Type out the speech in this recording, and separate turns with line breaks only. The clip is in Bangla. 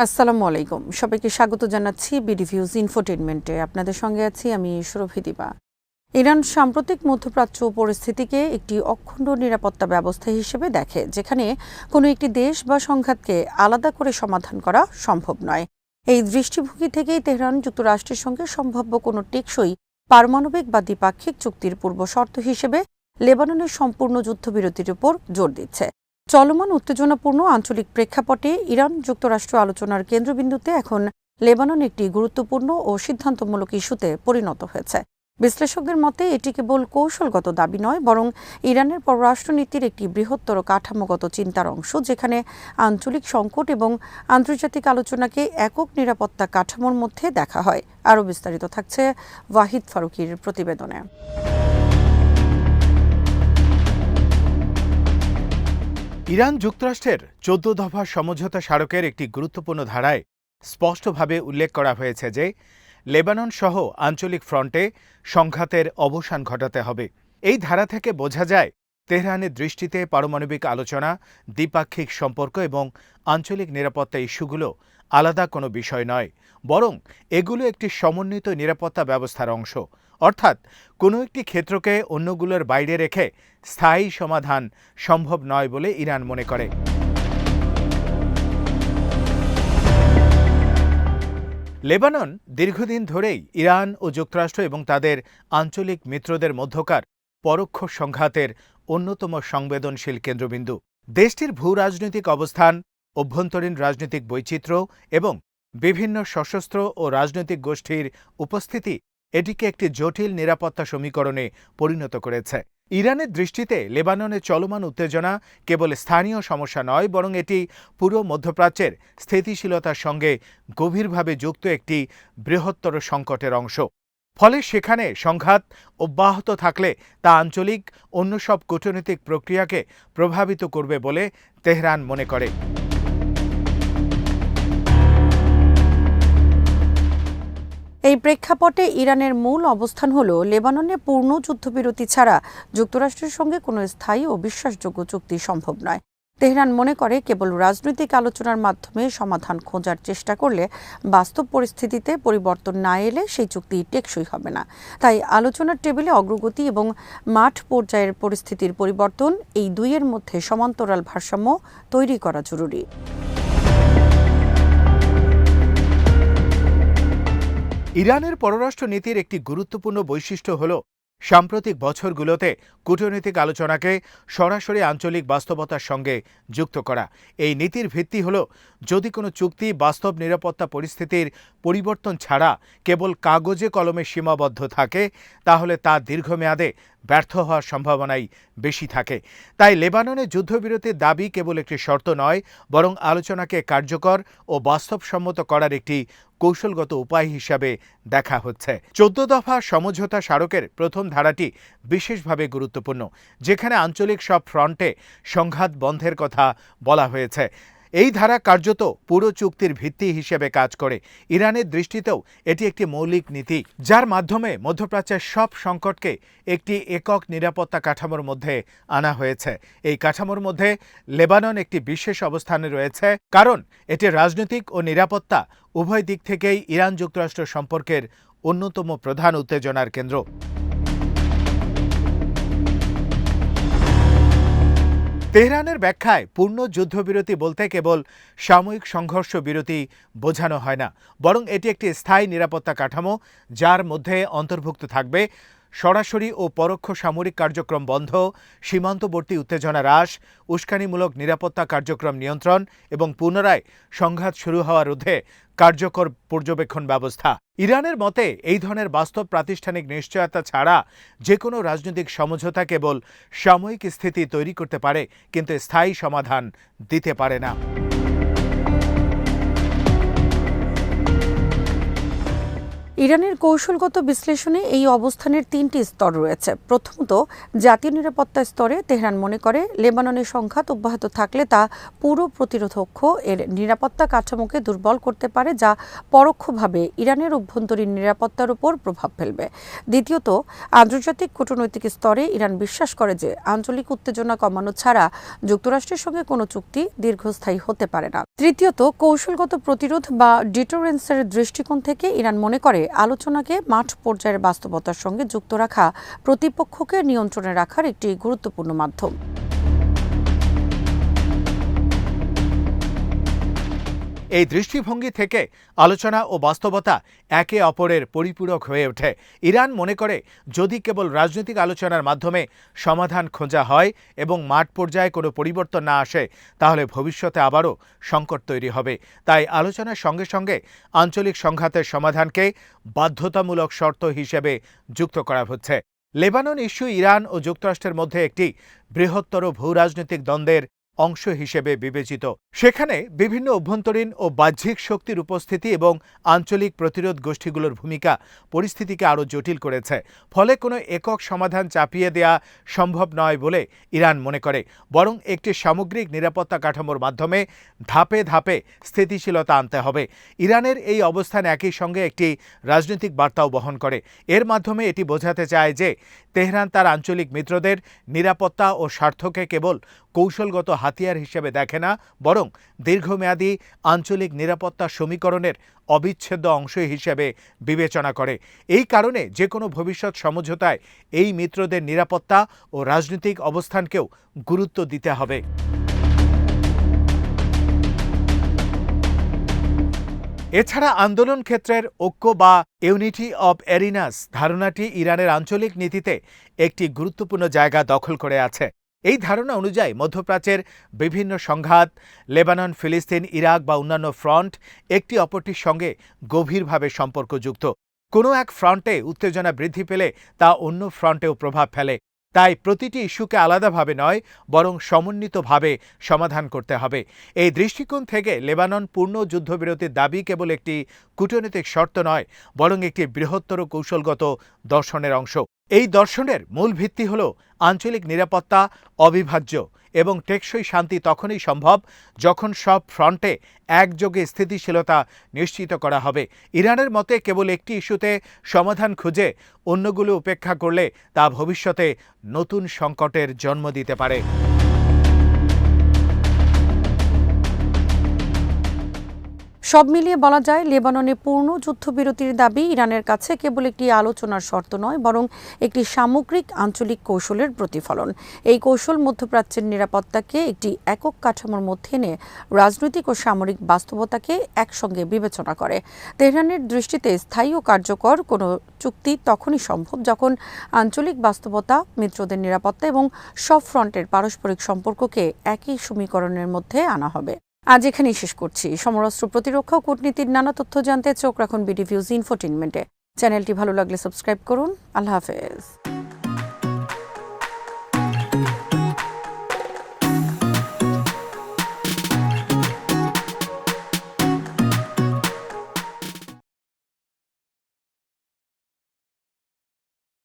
আসসালামু আলাইকুম। সবাইকে স্বাগত জানাচ্ছি বিডিভিউজ ইনফোটেইনমেন্টে। আপনাদের সঙ্গে আছি আমি সুরভি দিবা। ইরান সাম্প্রতিক মধ্যপ্রাচ্য পরিস্থিতিকে একটি অখণ্ড নিরাপত্তা ব্যবস্থা হিসেবে দেখে, যেখানে কোনো একটি দেশ বা সংঘাতকে আলাদা করে সমাধান করা সম্ভব নয়। এই দৃষ্টিভঙ্গি থেকেই তেহরান যুক্তরাষ্ট্রের সঙ্গে সম্ভাব্য কোনো টেকসই পারমাণবিক বা দ্বিপাক্ষিক চুক্তির পূর্ব শর্ত হিসেবে লেবাননের সম্পূর্ণ যুদ্ধবিরতির উপর জোর দিচ্ছে। চলমান উত্তেজনাপূর্ণ আঞ্চলিক প্রেক্ষাপটে ইরান যুক্তরাষ্ট্র আলোচনার কেন্দ্রবিন্দুতে এখন লেবানন একটি গুরুত্বপূর্ণ ও সিদ্ধান্তমূলক ইস্যুতে পরিণত হয়েছে। বিশ্লেষকদের মতে এটি কেবল কৌশলগত দাবি নয়, বরং ইরানের পররাষ্ট্রনীতির একটি বৃহত্তর কাঠামোগত চিন্তার অংশ, যেখানে আঞ্চলিক সংকট এবং আন্তর্জাতিক আলোচনাকে একক নিরাপত্তা কাঠামোর মধ্যে দেখা হয়। আরও বিস্তারিত থাকছে ওয়াহিদ ফারুকির প্রতিবেদনে।
ইরান যুক্তরাষ্ট্রের ১৪ দফা সমঝোতা স্মারকের একটি গুরুত্বপূর্ণ ধারায় স্পষ্টভাবে উল্লেখ করা হয়েছে যে লেবানন সহ আঞ্চলিক ফ্রন্টে সংঘাতের অবসান ঘটাতে হবে। এই ধারা থেকে বোঝা যায় তেহরানের দৃষ্টিতে পারমাণবিক আলোচনা, দ্বিপাক্ষিক সম্পর্ক এবং আঞ্চলিক নিরাপত্তা ইস্যুগুলো আলাদা কোনো বিষয় নয়, বরং এগুলো একটি সমন্বিত নিরাপত্তা ব্যবস্থার অংশ। অর্থাৎ কোনো একটি ক্ষেত্রকে অন্যগুলোর বাইরে রেখে স্থায়ী সমাধান সম্ভব নয় বলে ইরান মনে করে। লেবানন দীর্ঘদিন ধরেই ইরান ও যুক্তরাষ্ট্র এবং তাদের আঞ্চলিক মিত্রদের মধ্যকার পরোক্ষ সংঘাতের অন্যতম সংবেদনশীল কেন্দ্রবিন্দু। দেশটির ভূ রাজনৈতিক অবস্থান, অভ্যন্তরীণ রাজনৈতিক বৈচিত্র্য এবং বিভিন্ন সশস্ত্র ও রাজনৈতিক গোষ্ঠীর উপস্থিতি এটিকে একটি জটিল নিরাপত্তা সমীকরণে পরিণত করেছে। ইরানের দৃষ্টিতে লেবাননের চলমান উত্তেজনা কেবল স্থানীয় সমস্যা নয়, বরং এটি পুরো মধ্যপ্রাচ্যের স্থিতিশীলতার সঙ্গে গভীরভাবে যুক্ত একটি বৃহত্তর সংকটের অংশ। ফলে সেখানে সংঘাত অব্যাহত থাকলে তা আঞ্চলিক অন্য সব কূটনৈতিক প্রক্রিয়াকে প্রভাবিত করবে বলে তেহরান মনে করে।
এই প্রেক্ষাপটে ইরানের মূল অবস্থান হল লেবাননে পূর্ণ যুদ্ধবিরতি ছাড়া যুক্তরাষ্ট্রের সঙ্গে কোনো স্থায়ী ও বিশ্বাসযোগ্য চুক্তি সম্ভব নয়। তেহরান মনে করে কেবল রাজনৈতিক আলোচনার মাধ্যমে সমাধান খোঁজার চেষ্টা করলে বাস্তব পরিস্থিতিতে পরিবর্তন না এলে সেই চুক্তি টেকসই হবে না। তাই আলোচনার টেবিলে অগ্রগতি এবং মাঠ পর্যায়ের পরিস্থিতির পরিবর্তন, এই দুইয়ের মধ্যে সমান্তরাল ভারসাম্য তৈরি করা জরুরি।
ইরানের পররাষ্ট্র নীতির একটি গুরুত্বপূর্ণ বৈশিষ্ট্য হল সাম্প্রতিক বছরগুলোতে কূটনৈতিক আলোচনাকে সরাসরি আঞ্চলিক বাস্তবতার সঙ্গে যুক্ত করা। এই নীতির ভিত্তি হল, যদি কোনো চুক্তি বাস্তব নিরাপত্তা পরিস্থিতির পরিবর্তন ছাড়া কেবল কাগজে কলমে সীমাবদ্ধ থাকে, তাহলে তা দীর্ঘমেয়াদে ব্যর্থ হওয়ার সম্ভাবনাই বেশি থাকে। তাই লেবাননে যুদ্ধবিরতির দাবি কেবল একটি শর্ত নয়, বরং আলোচনাকে কার্যকর ও বাস্তবসম্মত করার একটি কৌশলগত উপায় হিসাবে দেখা হচ্ছে। ১৪ দফা সমঝোতা স্মারকের প্রথম ধারাটি বিশেষভাবে গুরুত্বপূর্ণ, যেখানে আঞ্চলিক সব ফ্রন্টে সংঘাত বন্ধের কথা বলা হয়েছে। এই ধারা কার্যত পুরো চুক্তির ভিত্তি হিসেবে কাজ করে। ইরানের দৃষ্টিতেও এটি একটি মৌলিক নীতি, যার মাধ্যমে মধ্যপ্রাচ্যের সব সংকটকে একটি একক নিরাপত্তা কাঠামোর মধ্যে আনা হয়েছে। এই কাঠামোর মধ্যে লেবানন একটি বিশেষ অবস্থানে রয়েছে, কারণ এটি রাজনৈতিক ও নিরাপত্তা উভয় দিক থেকেই ইরান যুক্তরাষ্ট্র সম্পর্কের অন্যতম প্রধান উত্তেজনার কেন্দ্র। তেহরানের ব্যাখ্যায় পূর্ণ যুদ্ধবিরতি বলতে কেবল সাময়িক সংঘর্ষ বিরতি বোঝানো হয় না, বরং এটি একটি স্থায়ী নিরাপত্তা কাঠামো, যার মধ্যে অন্তর্ভুক্ত থাকবে সরাসরি ও পরোক্ষ সামরিক কার্যক্রম বন্ধ, সীমান্তবর্তী উত্তেজনা হ্রাস, উস্কানিমূলক নিরাপত্তা কার্যক্রম নিয়ন্ত্রণ এবং পুনরায় সংঘাত শুরু হওয়া রোধে কার্যকর পর্যবেক্ষণ ব্যবস্থা। ইরানের মতে এই ধরনের বাস্তব প্রাতিষ্ঠানিক নিশ্চয়তা ছাড়া যে কোনো রাজনৈতিক সমঝোতা কেবল সাময়িক স্থিতি তৈরি করতে পারে, কিন্তু স্থায়ী সমাধান দিতে পারে না।
ইরানের কৌশলগত বিশ্লেষণে এই অবস্থানের তিনটি স্তর রয়েছে। প্রথমত, জাতীয় নিরাপত্তা স্তরে তেহরান মনে করে লেবাননের সংঘাত অব্যাহত থাকলে তা পুরো প্রতিরোধক্ষ এর নিরাপত্তা কাঠামোকে দুর্বল করতে পারে, যা পরোক্ষভাবে ইরানের অভ্যন্তরীণ নিরাপত্তার উপর প্রভাব ফেলবে। দ্বিতীয়ত, আন্তর্জাতিক কূটনৈতিক স্তরে ইরান বিশ্বাস করে যে আঞ্চলিক উত্তেজনা কমানো ছাড়া যুক্তরাষ্ট্রের সঙ্গে কোনো চুক্তি দীর্ঘস্থায়ী হতে পারে না। তৃতীয়ত, কৌশলগত প্রতিরোধ বা ডিটারেন্সের দৃষ্টিকোণ থেকে ইরান মনে করে আলোচনাকে মাঠ পর্যায়ের বাস্তবতার সঙ্গে যুক্ত রাখা প্রতিপক্ষকে নিয়ন্ত্রণে রাখার একটি গুরুত্বপূর্ণ মাধ্যম।
এই দৃষ্টিভঙ্গি থেকে আলোচনা ও বাস্তবতা একে অপরের পরিপূরক হয়ে ওঠে। ইরান মনে করে যদি কেবল রাজনৈতিক আলোচনার মাধ্যমে সমাধান খোঁজা হয় এবং মাঠ পর্যায়ে কোনো পরিবর্তন না আসে, তাহলে ভবিষ্যতে আবারও সংকট তৈরি হবে। তাই আলোচনার সঙ্গে সঙ্গে আঞ্চলিক সংঘাতের সমাধানকে বাধ্যতামূলক শর্ত হিসেবে যুক্ত করা হচ্ছে। লেবানন ইস্যু ইরান ও যুক্তরাষ্ট্রের মধ্যে একটি বৃহত্তর ভূরাজনৈতিক দ্বন্দ্বের অংশ হিসেবে বিবেচিত। সেখানে বিভিন্ন অভ্যন্তরীণ ও বাহ্যিক শক্তির উপস্থিতি এবং আঞ্চলিক প্রতিরোধ গোষ্ঠীগুলোর ভূমিকা পরিস্থিতিকে আরও জটিল করেছে। ফলে কোনো একক সমাধান চাপিয়ে দেয়া সম্ভব নয় বলে ইরান মনে করে, বরং একটি সামগ্রিক নিরাপত্তা কাঠামোর মাধ্যমে ধাপে ধাপে স্থিতিশীলতা আনতে হবে। ইরানের এই অবস্থান একই সঙ্গে একটি রাজনৈতিক বার্তাও বহন করে। এর মাধ্যমে এটি বোঝাতে চায় যে তেহরান তার আঞ্চলিক মিত্রদের নিরাপত্তা ও স্বার্থকে কেবল কৌশলগত হাতিয়ার হিসেবে দেখে না, বরং দীর্ঘমেয়াদী আঞ্চলিক নিরাপত্তা সমীকরণের অবিচ্ছেদ্য অংশ হিসেবে বিবেচনা করে। এই কারণে যে কোনো ভবিষ্যৎ সমঝোতায় এই মিত্রদের নিরাপত্তা ও রাজনৈতিক অবস্থানকেও গুরুত্ব দিতে হবে। এছাড়া আন্দোলন ক্ষেত্রের ঐক্য বা ইউনিটি অব এরিনাস ধারণাটি ইরানের আঞ্চলিক নীতিতে একটি গুরুত্বপূর্ণ জায়গা দখল করে আছে। এই ধারণা অনুযায়ী মধ্যপ্রাচ্যের বিভিন্ন সংঘাত, লেবানন, ফিলিস্তিন, ইরাক বা অন্যান্য ফ্রন্ট একটি অপরটির সঙ্গে গভীরভাবে সম্পর্কযুক্ত। কোনো এক ফ্রন্টে উত্তেজনা বৃদ্ধি পেলে তা অন্য ফ্রন্টেও প্রভাব ফেলে। তাই প্রতিটি ইস্যুকে আলাদাভাবে নয়, বরং সমন্বিতভাবে সমাধান করতে হবে। এই দৃষ্টিকোণ থেকে লেবানন পূর্ণ যুদ্ধবিরতির দাবি কেবল একটি কূটনৈতিক শর্ত নয়, বরং একটি বৃহত্তর কৌশলগত দর্শনের অংশ। এই দর্শনের মূল ভিত্তি হল আঞ্চলিক নিরাপত্তা অবিভাজ্য এবং টেকসই শান্তি তখনই সম্ভব যখন সব ফ্রন্টে একযোগে স্থিতিশীলতা নিশ্চিত করা হবে। ইরানের মতে কেবল একটি ইস্যুতে সমাধান খুঁজে অন্যগুলো উপেক্ষা করলে তা ভবিষ্যতে নতুন সংকটের জন্ম দিতে পারে।
সব মিলিয়ে বলা যায়, লেবাননে পূর্ণ যুদ্ধবিরতির দাবি ইরানের কাছে কেবল একটি আলোচনার শর্ত নয়, বরং একটি সামগ্রিক আঞ্চলিক কৌশলের প্রতিফলন। এই কৌশল মধ্যপ্রাচ্যের নিরাপত্তাকে একটি একক কাঠামোর মধ্যে এনে রাজনৈতিক ও সামরিক বাস্তবতাকে একসঙ্গে বিবেচনা করে। তেহরানের দৃষ্টিতে স্থায়ী ও কার্যকর কোনো চুক্তি তখনই সম্ভব যখন আঞ্চলিক বাস্তবতা, মিত্রদের নিরাপত্তা এবং সব ফ্রন্টের পারস্পরিক সম্পর্ককে একই সমীকরণের মধ্যে আনা হবে। আজ এখানেই শেষ করছি। সমরাস্ত্র, প্রতিরক্ষা ও কূটনীতির নানা তথ্য জানতে চোখ রাখুন বিডি ভিউজ ইনফোটেইনমেন্টে। চ্যানেলটি ভালো লাগলে সাবস্ক্রাইব করুন। আল্লাহ হাফেজ।